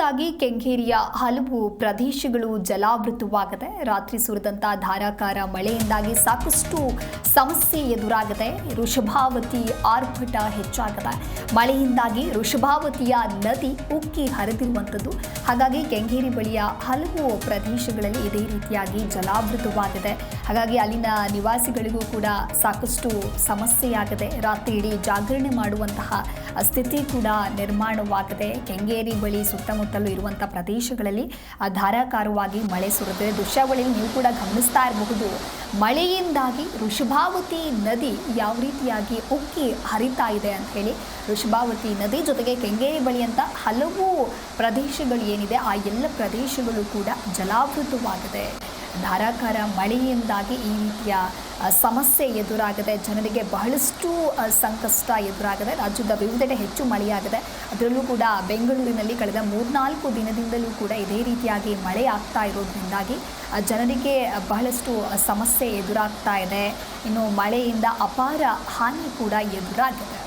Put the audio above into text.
ಮಳೆಯಿಂದಾಗಿ ಕೆಂಗೇರಿಯ ಹಲವು ಪ್ರದೇಶಗಳು ಜಲಾವೃತವಾಗಿದೆ. ರಾತ್ರಿ ಸುರಿದಂತಹ ಧಾರಾಕಾರ ಮಳೆಯಿಂದಾಗಿ ಸಾಕಷ್ಟು ಸಮಸ್ಯೆ ಎದುರಾಗಿದೆ. ವೃಷಭಾವತಿ ಆರ್ಭಟ ಹೆಚ್ಚಾಗಿದೆ. ಮಳೆಯಿಂದಾಗಿ ವೃಷಭಾವತಿಯ ನದಿ ಉಕ್ಕಿ ಹರಿದಿರುವಂಥದ್ದು. ಹಾಗಾಗಿ ಕೆಂಗೇರಿ ಬಳಿಯ ಹಲವು ಪ್ರದೇಶಗಳಲ್ಲಿ ಇದೇ ರೀತಿಯಾಗಿ ಜಲಾವೃತವಾಗಿದೆ. ಹಾಗಾಗಿ ಅಲ್ಲಿನ ನಿವಾಸಿಗಳಿಗೂ ಕೂಡ ಸಾಕಷ್ಟು ಸಮಸ್ಯೆಯಾಗಿದೆ. ರಾತ್ರಿ ಇಡೀ ಜಾಗರಣೆ ಮಾಡುವಂತಹ ಸ್ಥಿತಿ ಕೂಡ ನಿರ್ಮಾಣವಾಗಿದೆ. ಕೆಂಗೇರಿ ಬಳಿ ಸುತ್ತಮುತ್ತಲೂ ಇರುವಂಥ ಪ್ರದೇಶಗಳಲ್ಲಿ ಧಾರಾಕಾರವಾಗಿ ಮಳೆ ಸುರಿದಿದೆ. ದೃಶ್ಯಾವಳಿಯಲ್ಲಿ ನೀವು ಕೂಡ ಗಮನಿಸ್ತಾ ಇರಬಹುದು. ಮಳೆಯಿಂದಾಗಿ ವೃಷಭಾವತಿ ನದಿ ಯಾವ ರೀತಿಯಾಗಿ ಉಕ್ಕಿ ಹರಿತಾ ಇದೆ ಅಂತ ಹೇಳಿ. ವೃಷಭಾವತಿ ನದಿ ಜೊತೆಗೆ ಕೆಂಗೇರಿ ಬಳಿಯಂಥ ಹಲವು ಪ್ರದೇಶಗಳು ಏನಿದೆ ಆ ಎಲ್ಲ ಪ್ರದೇಶಗಳು ಕೂಡ ಜಲಾವೃತವಾಗಿದೆ. ಧಾರಾಕಾರ ಮಳೆಯಿಂದಾಗಿ ಈ ರೀತಿಯ ಸಮಸ್ಯೆ ಎದುರಾಗಿದೆ. ಜನರಿಗೆ ಬಹಳಷ್ಟು ಸಂಕಷ್ಟ ಎದುರಾಗಿದೆ. ರಾಜ್ಯದ ವಿವಿಧೆಡೆ ಹೆಚ್ಚು ಮಳೆಯಾಗಿದೆ. ಅದರಲ್ಲೂ ಕೂಡ ಬೆಂಗಳೂರಿನಲ್ಲಿ ಕಳೆದ 3-4 ದಿನದಿಂದಲೂ ಕೂಡ ಇದೇ ರೀತಿಯಾಗಿ ಮಳೆ ಆಗ್ತಾ ಇರೋದ್ರಿಂದಾಗಿ ಜನರಿಗೆ ಬಹಳಷ್ಟು ಸಮಸ್ಯೆ ಎದುರಾಗ್ತಾ ಇದೆ. ಇನ್ನು ಮಳೆಯಿಂದ ಅಪಾರ ಹಾನಿ ಕೂಡ ಎದುರಾಗಿದೆ.